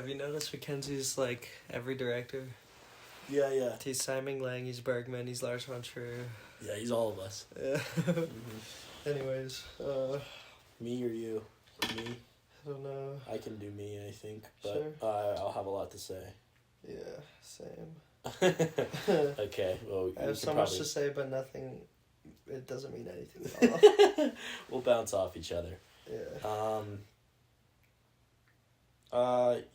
Have you noticed Mackenzie's like every director? Yeah. He's Tsai Ming-Liang, he's Bergman, he's Lars von Trier. Yeah, he's all of us. Yeah. Anyways, Me or you? Me? I don't know. I can do me, I think, but Sure. I'll have a lot to say. Yeah, same. Okay, well, I have so much to say, but nothing. It doesn't mean anything at all. We'll bounce off each other. Yeah.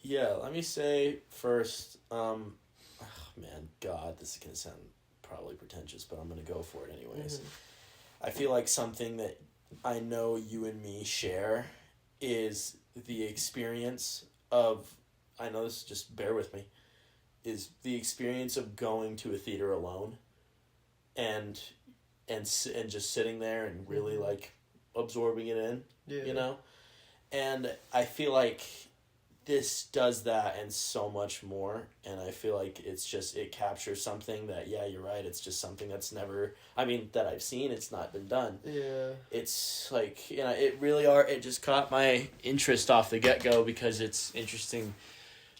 Yeah, let me say first, man, God, this is gonna sound probably pretentious, but I'm gonna go for it anyways. I feel like something that I know you and me share is the experience of, I know this, just bear with me, is the experience of going to a theater alone and just sitting there and really like absorbing it in, you know? And I feel like this does that and so much more, and I feel like it captures something that, yeah, you're right, it's just something that's never, that I've seen, it's not been done. Yeah. It's like, it just caught my interest off the get-go, because it's interesting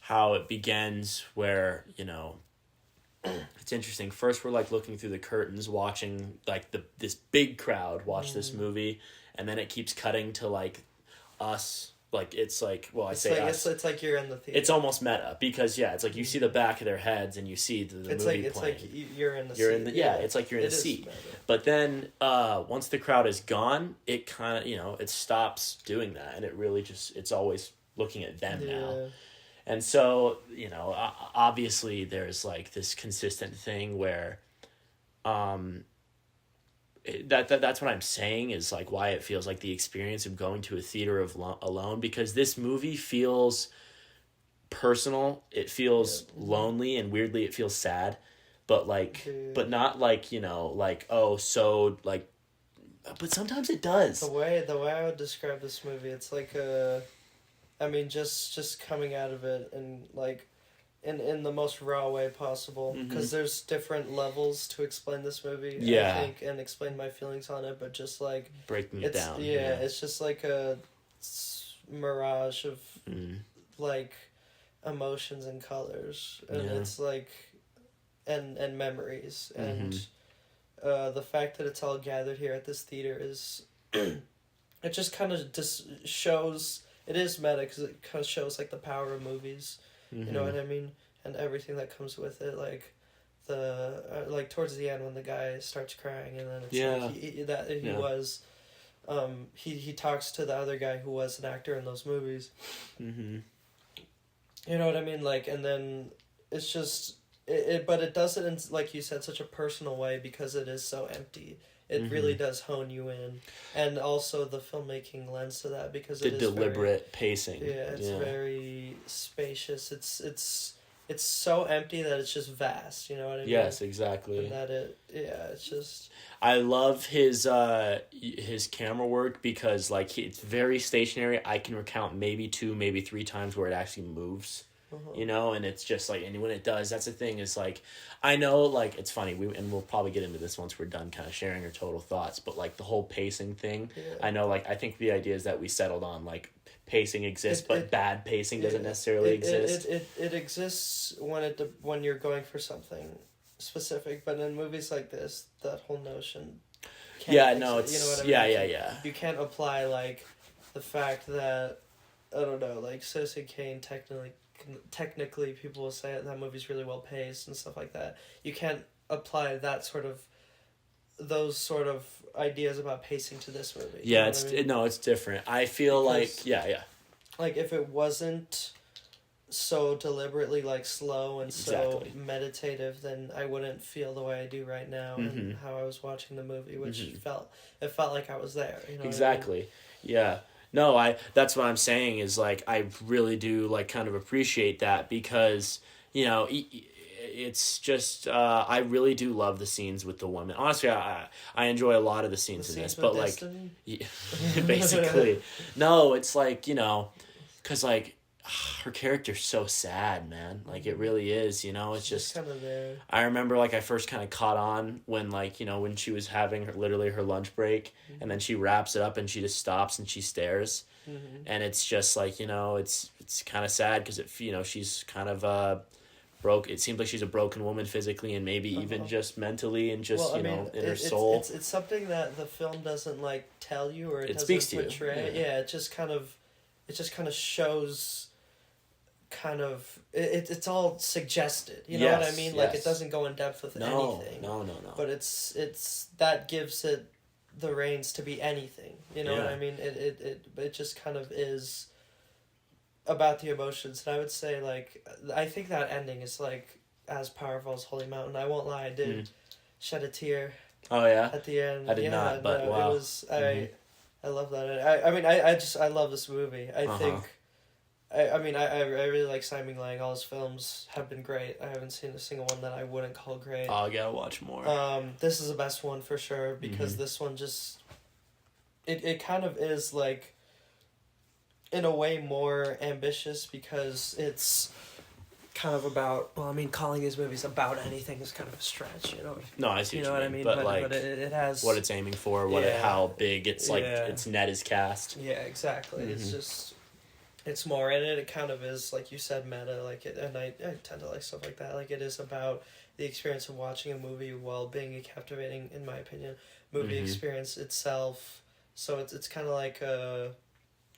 how it begins where, it's interesting. First we're like looking through the curtains, watching like this big crowd watch this movie, and then it keeps cutting to like us. Like, it's like, well, It's us. It's like you're in the theater. It's almost meta, because, yeah, it's like you see the back of their heads and you see the movie playing. It's like you're in the seat. It's like you're in the seat. Meta. But then once the crowd is gone, it kind of, it stops doing that. And it really just, it's always looking at them now. And so, obviously there's like this consistent thing where that's what I'm saying is like why it feels like the experience of going to a theater alone, because this movie feels personal. It feels lonely, and weirdly it feels sad, but like, but not like, like, oh, so like, but sometimes it does. The way I would describe this movie, it's like just coming out of it and like in the most raw way possible, because there's different levels to explain this movie, I think, and explain my feelings on it, but just like breaking it down. Yeah, it's just like a mirage of like emotions and colors, and it's like and memories, and the fact that it's all gathered here at this theater is it just kind of just shows, it is meta because it kind of shows like the power of movies. You know what I mean? And everything that comes with it, like the like towards the end when the guy starts crying, and then it's he talks to the other guy who was an actor in those movies. You know what I mean? Like, and then it's just but it does it in, like you said, such a personal way, because it is so empty. It really does hone you in, and also the filmmaking lends to that, because the deliberate pacing. Yeah, it's very spacious. It's so empty that it's just vast. You know what I mean? Yes, exactly. And it's just. I love his camera work, because like it's very stationary. I can recount maybe 2, maybe 3 times where it actually moves. And it's just like, and when it does, that's the thing, is like, I know, like, it's funny, we'll probably get into this once we're done kind of sharing our total thoughts, but like the whole pacing thing, I know, like, I think the idea is that we settled on like pacing exists, but bad pacing doesn't necessarily exist. It exists when you're going for something specific, but in movies like this, that whole notion can't exist, you know what I mean? Yeah. You can't apply like the fact that, I don't know, like Citizen Kane technically people will say that movie's really well paced and stuff like that. You can't apply those sort of ideas about pacing to this movie. Yeah, it's different. I feel because, like like if it wasn't so deliberately like slow and so meditative, then I wouldn't feel the way I do right now, and how I was watching the movie, which felt like I was there. You know exactly. What I mean? Yeah. No, that's what I'm saying, is like I really do like kind of appreciate that, because it's just I really do love the scenes with the women. Honestly, I enjoy a lot of the scenes in this, but like basically no, it's like because like her character's so sad, man. Like, it really is, you know? It's just kind of there. I remember, like, I first kind of caught on when, like, you know, when she was having literally her lunch break, and then she wraps it up and she just stops and she stares. And it's just, like, you know, it's kind of sad because, you know, she's kind of broke. It seems like she's a broken woman physically and maybe even just mentally and just, well, you know, in her it's, soul. It's something that the film doesn't, like, tell you or it doesn't speaks to portray. you. Yeah, it just kind of shows kind of it's all suggested, you know what I mean? Like, it doesn't go in depth with anything. No. But it's that gives it the reins to be anything, you know what I mean? It just kind of is about the emotions, and I would say, like, I think that ending is, like, as powerful as Holy Mountain. I won't lie, I did shed a tear. Oh yeah, at the end. I did not, but wow. It was I love that. I mean I love this movie. I think I mean I really like Tsai Ming-Liang. All his films have been great. I haven't seen a single one that I wouldn't call great. I gotta watch more. This is the best one for sure because this one just it kind of is, like, in a way more ambitious because it's kind of about, well, I mean, calling these movies about anything is kind of a stretch, you know. No, I see what I mean. But like, it has what it's aiming for, how big it's like its net is cast. Yeah, exactly. It's just, it's more in it. It kind of is, like you said, meta. Like it, and I tend to like stuff like that. Like, it is about the experience of watching a movie while being a captivating, in my opinion, movie experience itself. So it's kind of like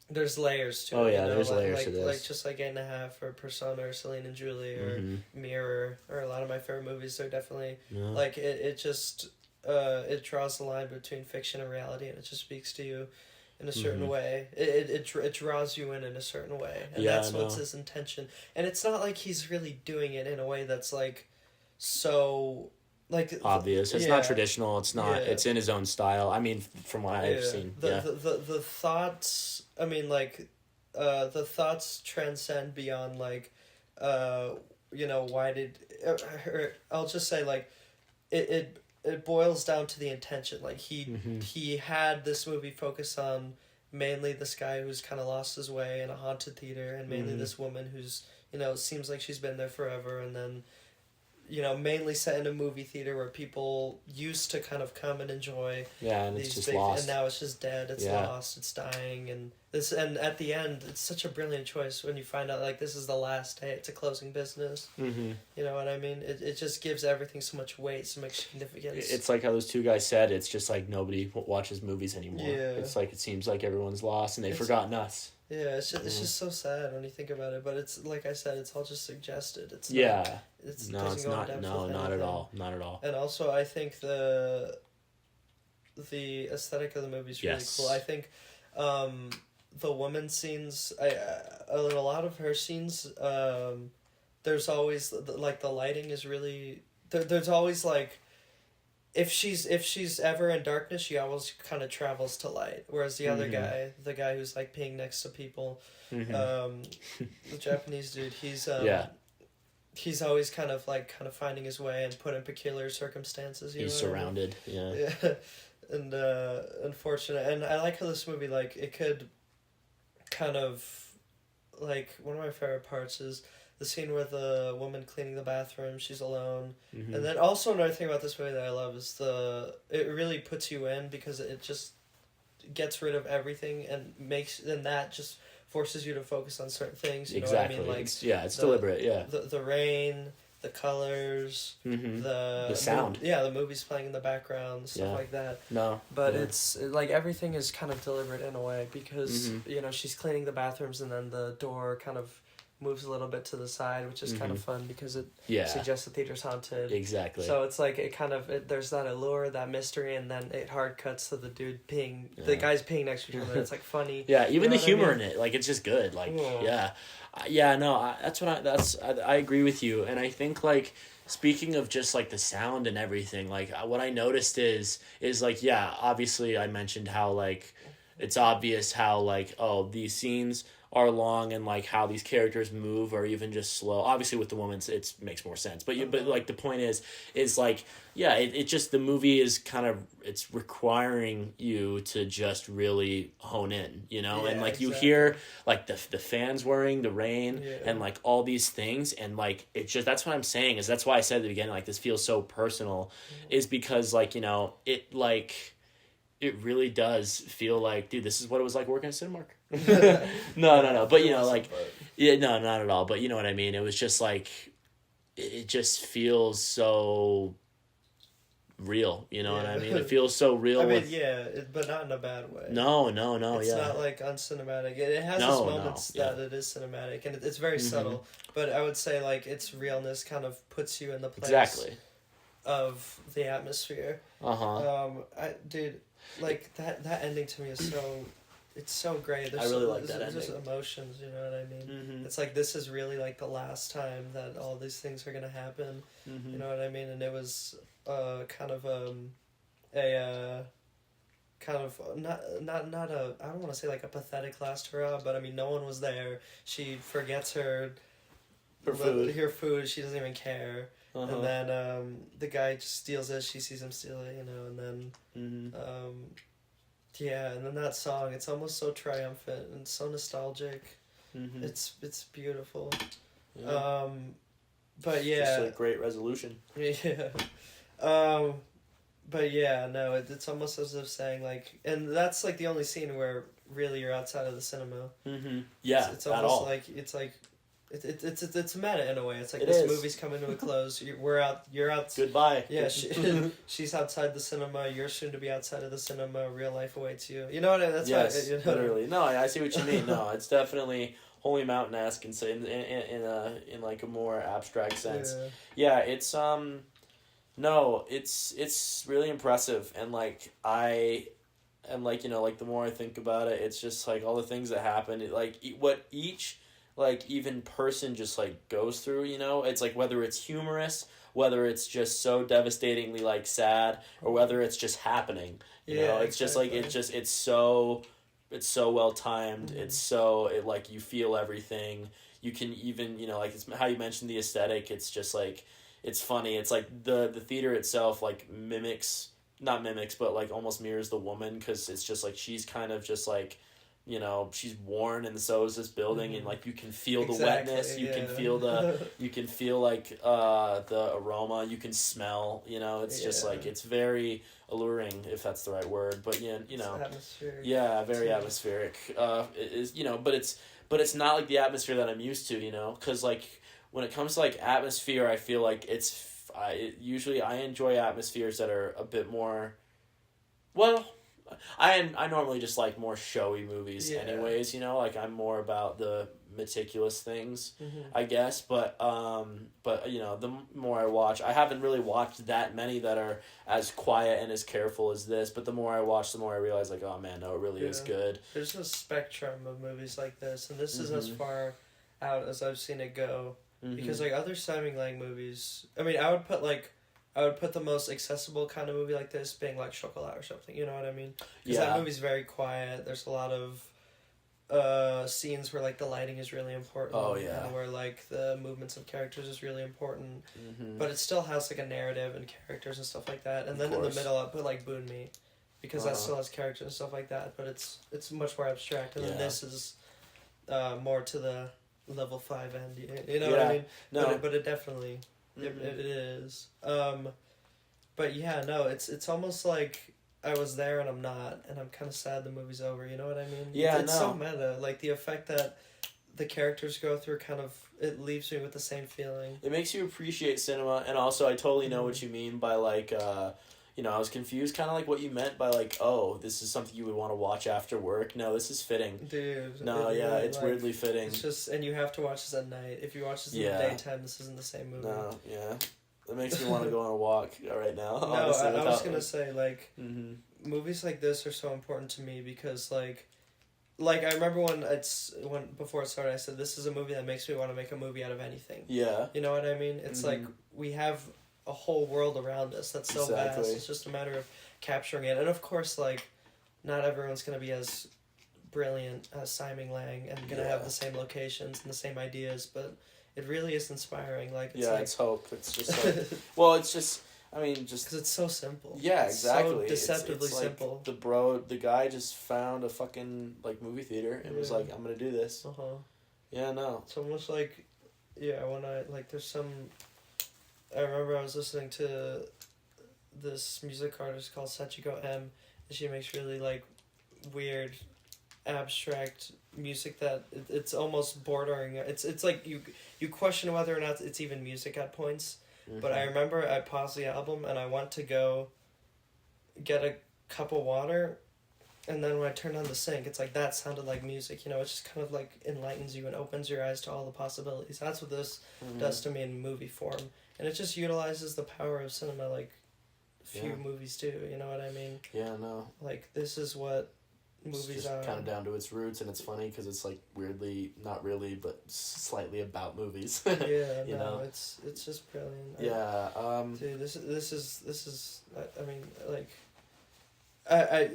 there's layers to it. Oh yeah, you know? there's layers to this. Like just like 8.5 or Persona or Celine and Julie or Mirror or a lot of my favorite movies. They're definitely like it just it draws the line between fiction and reality, and it just speaks to you in a certain way. It draws you in a certain way, and that's what's his intention. And it's not like he's really doing it in a way that's like so. Like obvious. It's not traditional. It's not. It's in his own style. I mean, from what I've seen, the thoughts. I mean, like, the thoughts transcend beyond, like, you know, why did. I'll just say, like, it boils down to the intention. Like, he had this movie focus on mainly this guy who's kind of lost his way in a haunted theater, and mainly this woman who's, you know, it seems like she's been there forever, and then, you know, mainly set in a movie theater where people used to kind of come and enjoy. Yeah, and it's just lost. And now it's just dead. It's lost. It's dying. And this, and at the end, it's such a brilliant choice when you find out, like, this is the last day. It's a closing business. You know what I mean? It just gives everything so much weight, so much significance. It's like how those two guys said, it's just like nobody watches movies anymore. Yeah. It's like, it seems like everyone's lost and they've forgotten us. Yeah, it's just so sad when you think about it, but it's like I said, it's all just suggested. It's not, it's not at all, not at all. And also, I think the aesthetic of the movie is really cool. I think the woman scenes, a lot of her scenes, there's always like the lighting is really there's always like. If she's ever in darkness, she always kind of travels to light. Whereas the other guy, the guy who's like peeing next to people, the Japanese dude, he's always kind of finding his way and put in peculiar circumstances. He's surrounded. Yeah. And unfortunate, and I like how this movie, like, it could kind of, like, one of my favorite parts is the scene where the woman cleaning the bathroom, she's alone. And then also another thing about this movie that I love is it really puts you in because it just gets rid of everything and that just forces you to focus on certain things. You know what I mean? Like, it's deliberate, The rain, the colors, the sound. The movie's playing in the background, stuff like that. But it's like everything is kind of deliberate in a way because, you know, she's cleaning the bathrooms and then the door kind of moves a little bit to the side, which is kind of fun because it suggests the theater's haunted. Exactly. So it's like there's that allure, that mystery, and then it hard cuts to the dude peeing, the guy's peeing next to each other. It's like funny. Yeah, even the humor in it, like, it's just good. Like, I agree with you, and I think, like, speaking of just, like, the sound and everything, like, what I noticed is like, obviously I mentioned how, like, it's obvious how, like, oh, these scenes are long and like how these characters move are even just slow. Obviously with the woman it makes more sense. But but like the point is like it just the movie is kind of it's requiring you to just really hone in, and like you hear like the fans whirring, the rain and like all these things, and like it's just that's what I'm saying is that's why I said at the beginning like this feels so personal is because like it like it really does feel like, dude, this is what it was like working at Cinemark. No. But, like, yeah, no, not at all. But you know what I mean? It was just like, it just feels so real. You know what I mean? It feels so real. But not in a bad way. No, It's not like uncinematic. It has its moments that it is cinematic, and it's very subtle. But I would say, like, its realness kind of puts you in the place of the atmosphere. Dude, like, that ending to me is so... It's so great. I really like that ending. There's just emotions, you know what I mean? It's like, this is really, like, the last time that all these things are gonna happen. You know what I mean? And it was kind of not a, I don't want to say, like, a pathetic last hurrah, but, I mean, no one was there. She forgets her food. She doesn't even care. And then the guy just steals it. She sees him steal it, and then... yeah, and then that song, it's almost so triumphant and so nostalgic. It's beautiful. Yeah. But yeah. Just a great resolution. Yeah. But yeah, no, it's almost as if saying, like, and that's, like, the only scene where really you're outside of the cinema. Yeah, it's almost like, it's like, it's meta in a way. It's like this movie's coming to a close. You're out. Goodbye. Yeah, she's outside the cinema. You're soon to be outside of the cinema. Real life awaits you. You know what I mean? That's literally. No, I see what you mean. No, it's definitely Holy Mountain-esque and say in like a more abstract sense. Yeah, it's no, it's really impressive, and like like the more I think about it, it's just like all the things that happen. Like what each. Like, even person just, like, goes through, It's, like, whether it's humorous, whether it's just so devastatingly, like, sad, or whether it's just happening, you know? It's just, like, it's so well-timed, like, you feel everything, you can even, like, it's how you mentioned the aesthetic, it's just, like, it's funny, it's, like, the theater itself, like, not mimics, but, like, almost mirrors the woman, because it's just, like, she's kind of just, like... she's worn, and so is this building, and like you can feel the wetness, you can feel like the aroma, you can smell, it's just like it's very alluring, if that's the right word, but it's atmospheric. Yeah, very atmospheric. It is, but it's not like the atmosphere that I'm used to, because like when it comes to like atmosphere, I feel like I enjoy atmospheres that are a bit more, well. I normally just like more showy movies anyways, like I'm more about the meticulous things, I guess, but the more I watch, I haven't really watched that many that are as quiet and as careful as this, but the more I watch, the more I realize like, oh man, no, it really is good. There's a spectrum of movies like this, and this is as far out as I've seen it go, because like other Tsai Ming-Liang movies, I mean, I would put the most accessible kind of movie like this being like Chocolat or something, you know what I mean? Because that movie's very quiet. There's a lot of scenes where like the lighting is really important. Oh, yeah. And where like the movements of characters is really important. But it still has like a narrative and characters and stuff like that. And then in the middle I'll put like Boon Me, because that still has characters and stuff like that. But it's much more abstract. And then this is more to the level 5 end. You know what I mean? No. But it definitely... It is. But yeah, no, it's almost like I was there and I'm not, and I'm kind of sad the movie's over, you know what I mean? Yeah, it's so meta. Like, the effect that the characters go through kind of, it leaves me with the same feeling. It makes you appreciate cinema, and also I totally know what you mean by, like, I was confused, kind of like what you meant by, like, oh, this is something you would want to watch after work. No, this is fitting. Dude. No, it's like, weirdly fitting. It's just, and you have to watch this at night. If you watch this in the daytime, this isn't the same movie. No, yeah. It makes me want to go on a walk right now. No, honestly, I was going to say, like, movies like this are so important to me because, like I remember when before it started, I said, this is a movie that makes me want to make a movie out of anything. Yeah. You know what I mean? It's like, we have a whole world around us that's so vast. It's just a matter of capturing it. And of course, like, not everyone's going to be as brilliant as Tsai Ming-Liang and gonna have the same locations and the same ideas, but it really is inspiring. Like, it's it's hope. It's just like, well, it's just, I mean, just because it's so simple. Yeah, it's exactly. So deceptively it's like simple. The guy just found a fucking like movie theater and was like, I'm gonna do this. Yeah, no. It's almost like, when I like, there's some. I remember I was listening to this music artist called Sachiko M, and she makes really like weird, abstract music that it's almost bordering. It's like you question whether or not it's even music at points. But I remember I paused the album and I went to go get a cup of water, and then when I turned on the sink, it's like that sounded like music. You know, it just kind of like enlightens you and opens your eyes to all the possibilities. That's what this does to me in movie form, and it just utilizes the power of cinema like few movies do. You know what I mean? Yeah, no. Like, this is what movies it's just kind of down to its roots, and it's funny because it's like weirdly, not really, but slightly about movies. You know, it's just brilliant. Dude, this is. I mean, like, I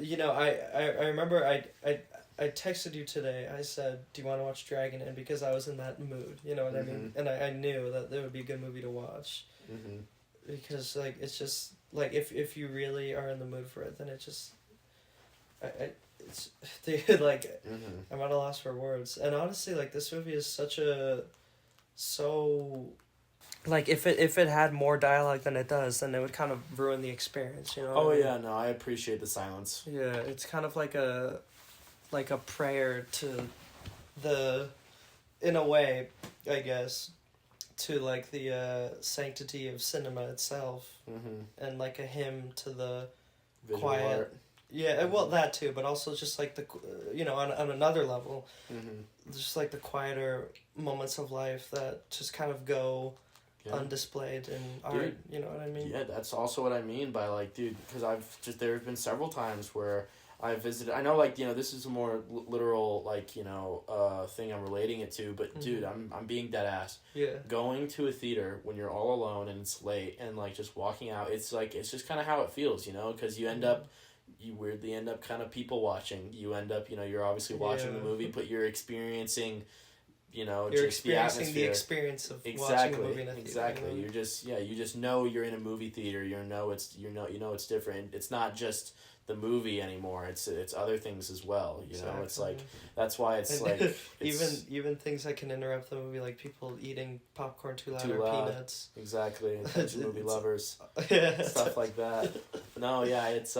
remember I texted you today. I said, "Do you want to watch Dragon Inn?" Because I was in that mood. You know what I mean? And I knew that it would be a good movie to watch. Because like, it's just like, if you really are in the mood for it, then it just. It's dude, like, I'm at a loss for words. And honestly, like, this movie is so like, if it had more dialogue than it does, then it would kind of ruin the experience, you know? Oh, yeah, no, I appreciate the silence. Yeah, it's kind of like a prayer to in a way, I guess, to like the sanctity of cinema itself, and like a hymn to the visual quiet art. Yeah, well, that too, but also just like the, on another level, just like the quieter moments of life that just kind of go undisplayed in art. You know what I mean? Yeah, that's also what I mean by like, dude, because there have been several times where I visited. I know, like, this is a more literal, like, thing I'm relating it to, but dude, I'm being dead ass. Yeah. Going to a theater when you're all alone and it's late and like just walking out, it's just kind of how it feels, because you end up. You weirdly end up kind of people watching. You end up, you're obviously watching the movie, but you're experiencing, you're just experiencing the experience of watching a movie in a theater. Exactly. You're just, you just know you're in a movie theater. It's different. It's not just the movie anymore. It's other things as well. Exactly. It's like, that's why it's like it's, even things that can interrupt the movie, like people eating popcorn too loud or peanuts. Exactly. Movie lovers. Yeah. Stuff like that. No, yeah, it's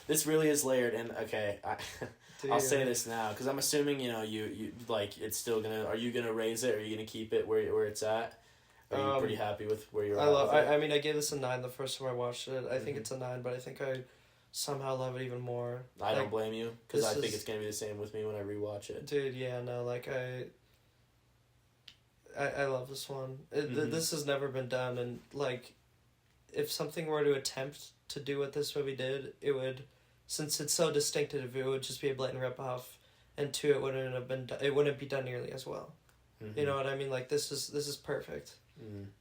this really is layered, and okay, I'll say this now because I'm assuming you like it's still gonna. Are you gonna raise it? Or are you gonna keep it where it's at? Are you pretty happy with where you're at? I mean, I gave this a 9 the first time I watched it. I think it's a 9, but I think I somehow love it even more. I don't blame you because I think it's gonna be the same with me when I rewatch it. Dude, yeah, no, like I love this one. This has never been done, and like, if something were to attempt to do what this movie did, it would. Since it's so distinctive, it would just be a blatant ripoff, and 2, it wouldn't be done nearly as well. You know what I mean? Like, this is perfect.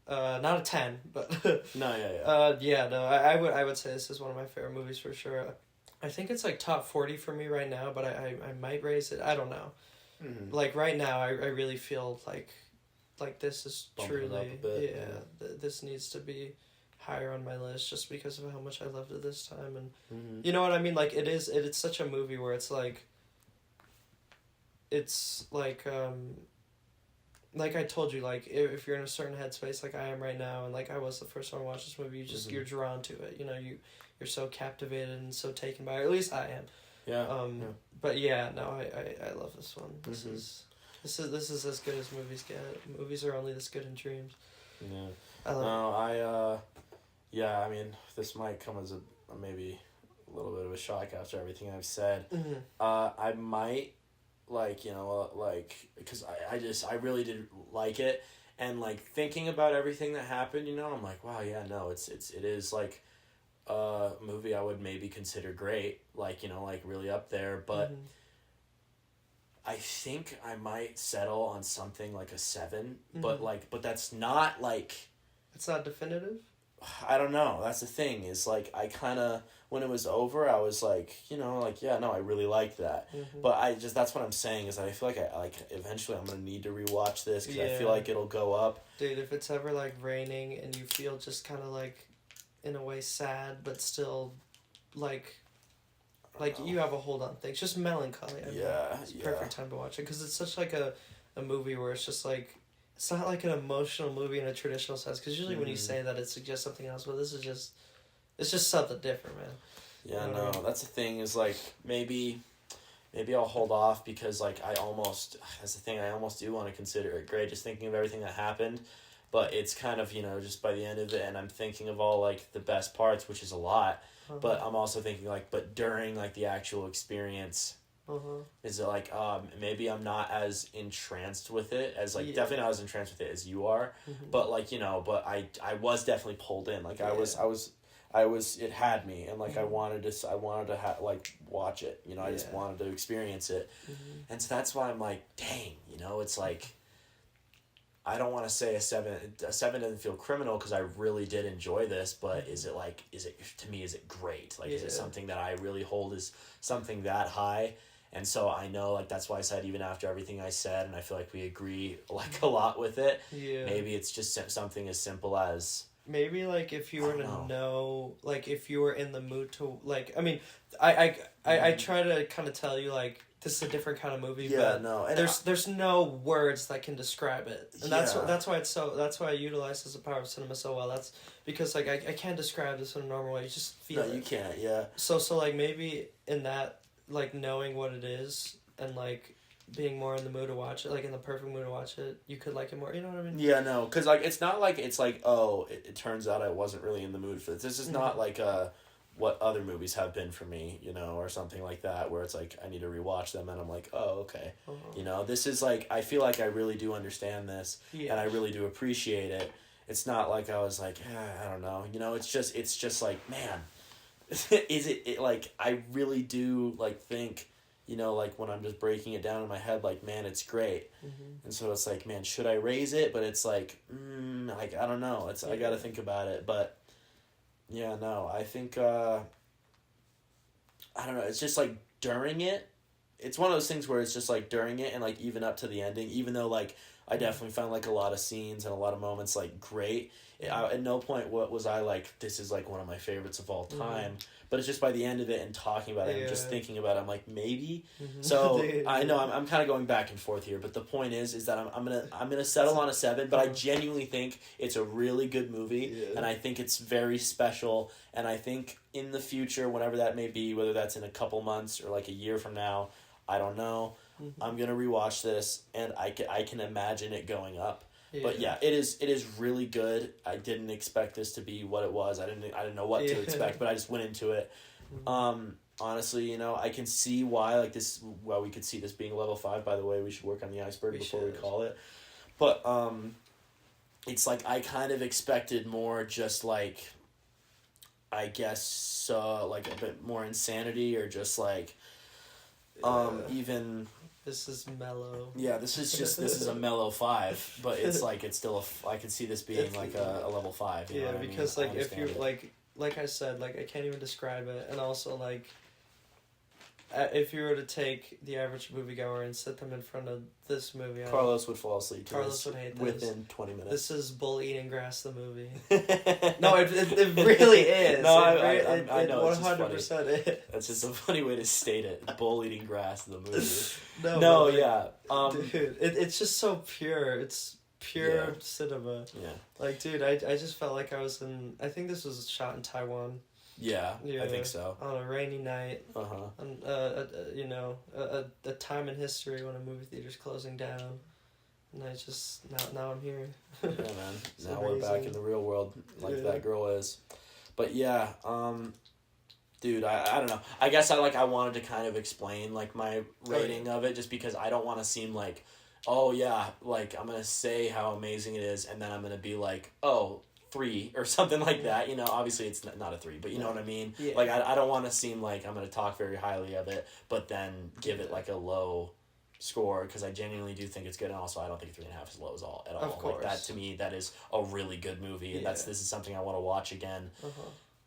Not a 10, but no, I would say this is one of my favorite movies for sure. I think it's like top 40 for me right now, but I might raise it. I don't know. Like right now, I really feel like this is bumping truly it up a bit, this needs to be higher on my list just because of how much I loved it this time, and you know what I mean. Like it's such a movie where it's like I told you, like if you're in a certain headspace like I am right now, and like I was the first time to watch this movie, you're drawn to it. You're so captivated and so taken by it. At least I am. Yeah. But yeah, no, I love this one. This is as good as movies get. Movies are only this good in dreams. Yeah. I mean, this might come as maybe a little bit of a shock after everything I've said. I might, because I really did like it, and like thinking about everything that happened, I'm like, wow, yeah, no, it is like a movie I would maybe consider great, like really up there, but I think I might settle on something like a 7, but that's not like. It's not definitive? I don't know. That's the thing is like I kind of when it was over, I was like, like yeah, no, I really liked that. But that's what I'm saying is that I feel like I like eventually I'm gonna need to rewatch this because I feel like it'll go up. Dude, if it's ever like raining and you feel just kind of like, in a way, sad but still, like you have a hold on things, just melancholy. It's perfect time to watch it because it's such like a movie where it's just like. It's not like an emotional movie in a traditional sense, because usually when you say that, it suggests something else, but this is just... It's just something different, man. Yeah, no, that's the thing, is, like, maybe I'll hold off, because, like, that's the thing, I almost do want to consider it great, just thinking of everything that happened, but it's kind of, just by the end of it, and I'm thinking of all, like, the best parts, which is a lot, but I'm also thinking, like, but during, like, the actual experience... Is it like maybe I'm not as entranced with it as like definitely not as entranced with it as you are, but like but I was definitely pulled in, like I was it had me, and like I wanted to like watch it, I just wanted to experience it, and so that's why I'm like dang, it's like I don't want to say a 7 doesn't feel criminal because I really did enjoy this, but is it to me is it great, like is it something that I really hold as something that high? And so I know, like, that's why I said even after everything I said, and I feel like we agree, like, a lot with it, maybe it's just something as simple as... Maybe, like, if you were to know, like, if you were in the mood to, like, I mean, I try to kind of tell you, like, this is a different kind of movie, but there's no words that can describe it. And that's why I utilize the power of cinema so well. That's because, like, I can't describe this in a normal way. You just feel it. No, you can't, yeah. So, like, maybe in that... like knowing what it is and like being more in the mood to watch it, like in the perfect mood to watch it, you could like it more, you know what I mean? Yeah, no, because like it's not like it's like, oh, it turns out I wasn't really in the mood for this. This is not like what other movies have been for me, or something like that, where it's like I need to rewatch them and I'm like, oh, okay. This is like, I feel like I really do understand this and I really do appreciate it. It's not like I was like, I don't know, it's just like, man, is it like I really do like think, like when I'm just breaking it down in my head, like, man, it's great. And so it's like, man, should I raise it? But it's like, like, I don't know. I got to think about it. But yeah, no, I think, I don't know. It's just like during it, it's one of those things where it's just like during it and like even up to the ending, even though like I definitely found like a lot of scenes and a lot of moments like great. At no point was I like, this is like one of my favorites of all time. But it's just by the end of it and talking about it and just thinking about it, I'm like, maybe. So I know I'm kind of going back and forth here, but the point is that I'm gonna settle on a 7. But I genuinely think it's a really good movie, and I think it's very special. And I think in the future, whenever that may be, whether that's in a couple months or like a year from now, I don't know. I'm gonna rewatch this, and I can imagine it going up. But yeah, it is really good. I didn't expect this to be what it was. I didn't know what to expect, but I just went into it. Honestly, I can see why we could see this being level 5. By the way, we should work on the iceberg before we call it. But it's like I kind of expected more, just like I guess like a bit more insanity, or just like even. This is mellow. Yeah, this is a mellow 5, but it's like it's still I could see this being like a level 5. You know what because I mean? Like if you like I said, like I can't even describe it, and also like if you were to take the average moviegoer and sit them in front of this movie, Carlos would fall asleep. Carlos would hate this within 20 minutes. This is bull eating grass, the movie. No, it really is. No, I know. 100% is. That's just a funny way to state it. Bull eating grass, the movie. No, yeah. Dude, it's just so pure. It's pure cinema. Yeah. Like, dude, I just felt like I was in. I think this was shot in Taiwan. Yeah, I think so. On a rainy night. On a time in history when a movie theater's closing down, and I just now I'm here. Yeah, man. Now we're back in the real world, like that girl is. But yeah, dude, I don't know. I guess I wanted to kind of explain like my rating of it, just because I don't want to seem like, oh yeah, like I'm gonna say how amazing it is, and then I'm gonna be like, oh, 3 or something like that. Obviously it's not a 3, but you know what I mean. Yeah. Like I don't want to seem like I'm gonna talk very highly of it, but then give it like a low score because I genuinely do think it's good, and also I don't think 3.5 is low at all. Of course. Like that to me, that is a really good movie, and this is something I want to watch again.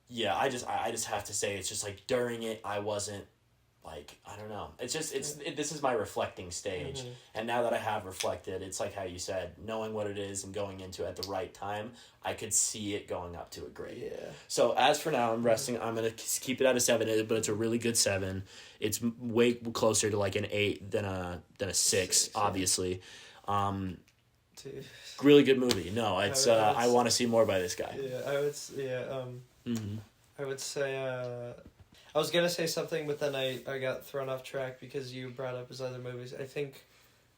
Yeah, I just have to say it's just like during it I wasn't like, I don't know. It's just this is my reflecting stage, and now that I have reflected, it's like how you said, knowing what it is and going into it at the right time, I could see it going up to a grade. Yeah. So as for now, I'm resting. I'm gonna keep it at a 7, but it's a really good 7. It's way closer to like an 8 than a 6, obviously. Dude. Really good movie. No, it's I want to see more by this guy. Yeah, I would say I was gonna say something, but then I got thrown off track because you brought up his other movies. I think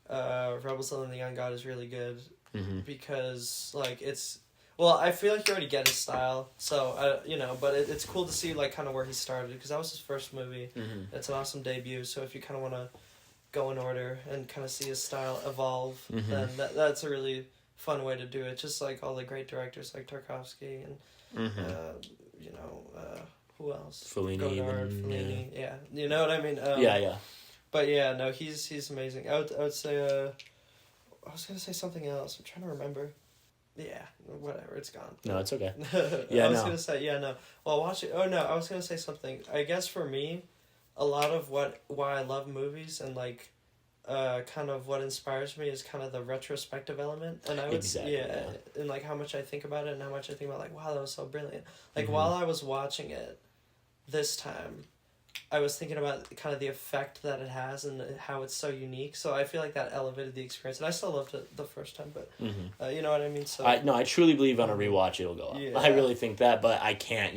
Rebels and the Young God is really good because like it's, well, I feel like you already get his style, so but it's cool to see like kind of where he started because that was his first movie. It's an awesome debut. So if you kind of want to go in order and kind of see his style evolve, then that's a really fun way to do it. Just like all the great directors like Tarkovsky and who else? Fellini, yeah. You know what I mean? Yeah. But yeah, no, he's amazing. I would say I was gonna say something else. I'm trying to remember. Yeah, whatever. It's gone. No, it's okay. I was gonna say Well, watch it. Oh no, I was gonna say something. I guess for me, a lot of why I love movies and like, kind of what inspires me is kind of the retrospective element, and I would and like how much I think about it and how much I think about like, wow, that was so brilliant. Like while I was watching it this time, I was thinking about kind of the effect that it has and how it's so unique. So I feel like that elevated the experience, and I still loved it the first time. But you know what I mean. So I truly believe on a rewatch it'll go up. Yeah. I really think that, but I can't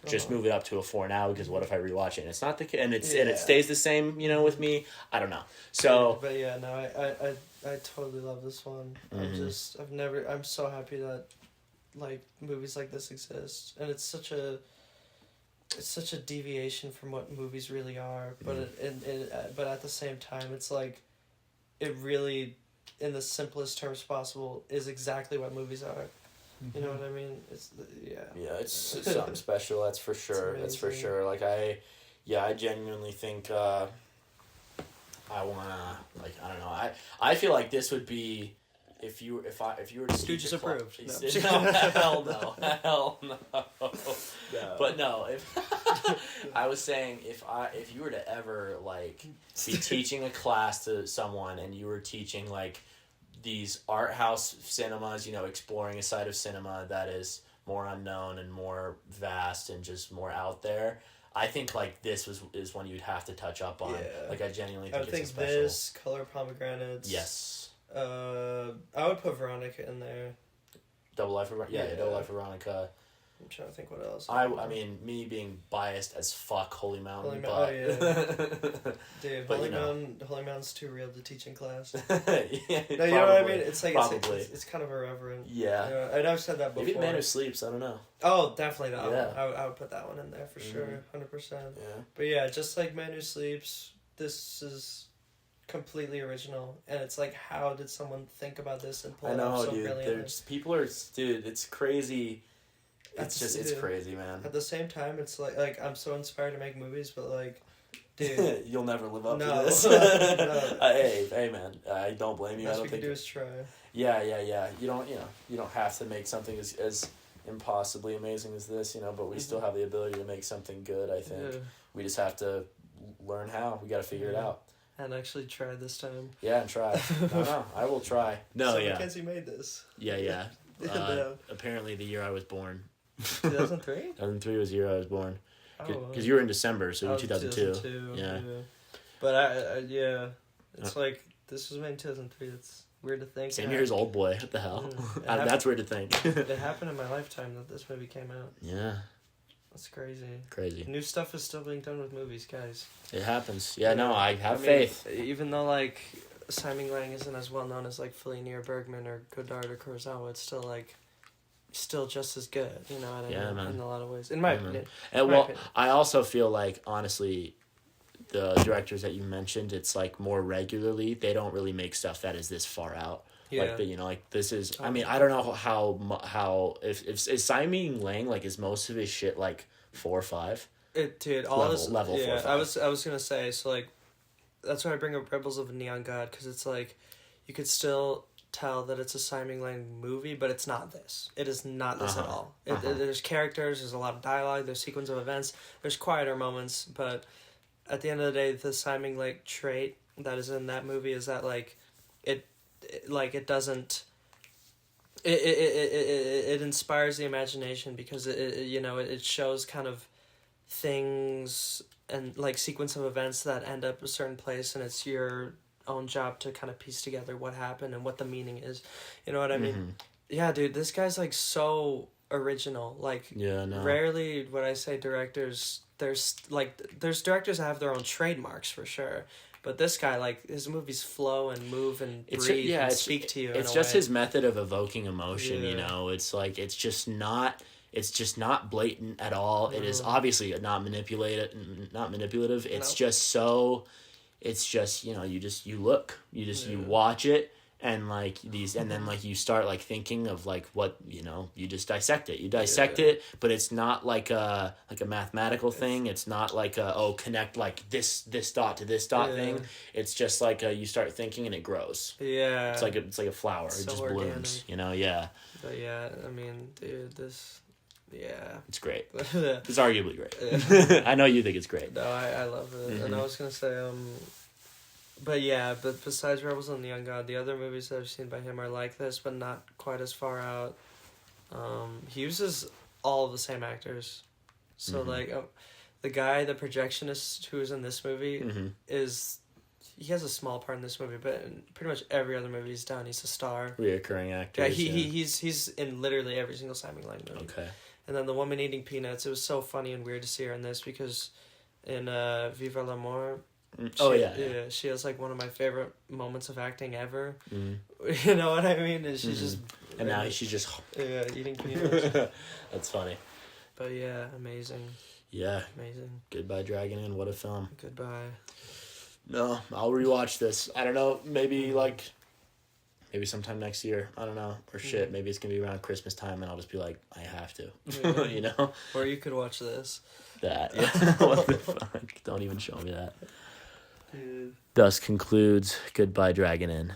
just move it up to a 4 now because what if I rewatch it and it's not the and it stays the same with me. I don't know. So but yeah, no, I totally love this one. I'm so happy that like movies like this exist, and it's such a deviation from what movies really are, but but at the same time it's like it really, in the simplest terms possible, is exactly what movies are. You know what I mean? It's something special. That's for sure. That's for sure. Like I genuinely think I wanna, like, I don't know. I feel like this would be if you were to Stooges approved. No, hell no. But no, if I was saying if you were to ever like be teaching a class to someone and you were teaching like these art house cinemas, exploring a side of cinema that is more unknown and more vast and just more out there, I think like this is one you'd have to touch up on. Yeah. Like I genuinely think it's special. This, Color Pomegranates. Yes. I would put Veronica in there. Double Life of Veronica. I'm trying to think what else. I mean, me being biased as fuck, Holy Mountain. Dude, Holy Mountain's too real to teach in class. Yeah, no, you know what I mean? It's like it's kind of irreverent. Yeah. I know I've said that before. Maybe The Man Who Sleeps, I don't know. Oh, definitely that one. I would put that one in there for sure, 100%. Yeah. But yeah, just like Man Who Sleeps, this is completely original, and it's like, how did someone think about this and pull it off so brilliantly? People are, dude, it's crazy. It's crazy, man. At the same time, it's like I'm so inspired to make movies, but like, dude, you'll never live up to this. No. Hey, man, I don't blame you. Best we can do is try. Yeah. You don't have to make something as impossibly amazing as this, but we still have the ability to make something good. I think we just have to learn how. We got to figure it out. And actually try this time. Yeah, and try. No, I will try. So Mackenzie made this. Yeah. Apparently the year I was born. 2003? 2003 was the year I was born. Because you were in December, so you were 2002. Yeah. But it's like, this was made in 2003. It's weird to think. Same year as Old Boy. What the hell? That's weird to think. It happened in my lifetime that this movie came out. Yeah. That's crazy. Crazy. New stuff is still being done with movies, guys. It happens. Yeah, no, I have faith. Even though, like, Tsai Ming-Liang isn't as well known as, like, Fellini or Bergman or Godard or Kurosawa, it's still, like, just as good, you know what I mean? Man. In a lot of ways. In my opinion. I also feel like, honestly, the directors that you mentioned, it's, like, more regularly, they don't really make stuff that is this far out. Yeah. Like, this is, I mean, I don't know how if Tsai Ming-Liang, like, is most of his shit, like, 4 or 5? Dude, all level 4 or 5. I was gonna say, so, like, that's why I bring up Rebels of the Neon God, because it's like, you could still tell that it's a Tsai Ming-Liang movie, but it's not this. It is not this at all. There's characters, there's a lot of dialogue, there's sequence of events, there's quieter moments, but at the end of the day, the Tsai Ming-Liang trait that is in that movie is that, like, it doesn't... It inspires the imagination, because it shows kind of things and, like, sequence of events that end up a certain place, and it's your own job to kind of piece together what happened and what the meaning is. You know what I mean? Yeah, dude, this guy's, like, so original. Like, rarely would I say directors... There's directors that have their own trademarks, for sure. But this guy, like, his movies flow and move and breathe and speak to you in a way. It's just his method of evoking emotion, you know? It's, like, it's just not blatant at all. It is obviously not manipulative. It's just so... It's just, you know, you look. You watch it, and, like, and then, like, you start, like, thinking of, like, what, you know, you just dissect it. You dissect it, but it's not like a mathematical thing. It's not like connect, like, this dot to this dot thing. It's just like you start thinking and it grows. Yeah. It's like a flower. So it just organic. Blooms, you know? Yeah. But yeah, I mean, dude, this... Yeah. It's great. It's arguably great. I know you think it's great. No, I love it. And I was going to say, but besides Rebels of the Neon God, the other movies that I've seen by him are like this, but not quite as far out. He uses all of the same actors. So, like, the guy, the projectionist who is in this movie, he has a small part in this movie, but in pretty much every other movie he's done, he's a star. Reoccurring actor. Yeah, he's in literally every single Tsai Ming-Liang movie. Okay. And then the woman eating peanuts, it was so funny and weird to see her in this, because in Viva l'Amour, she has, like, one of my favorite moments of acting ever. You know what I mean? And she's just... And now she's just... eating peanuts. That's funny. But yeah, amazing. Yeah. Amazing. Goodbye Dragon Inn, what a film. Goodbye. No, I'll rewatch this. I don't know, maybe sometime next year. I don't know. Or shit, maybe it's going to be around Christmas time and I'll just be like, I have to. You know? Or you could watch this. That, yeah. What the fuck? Don't even show me that. Dude. Thus concludes Goodbye Dragon Inn.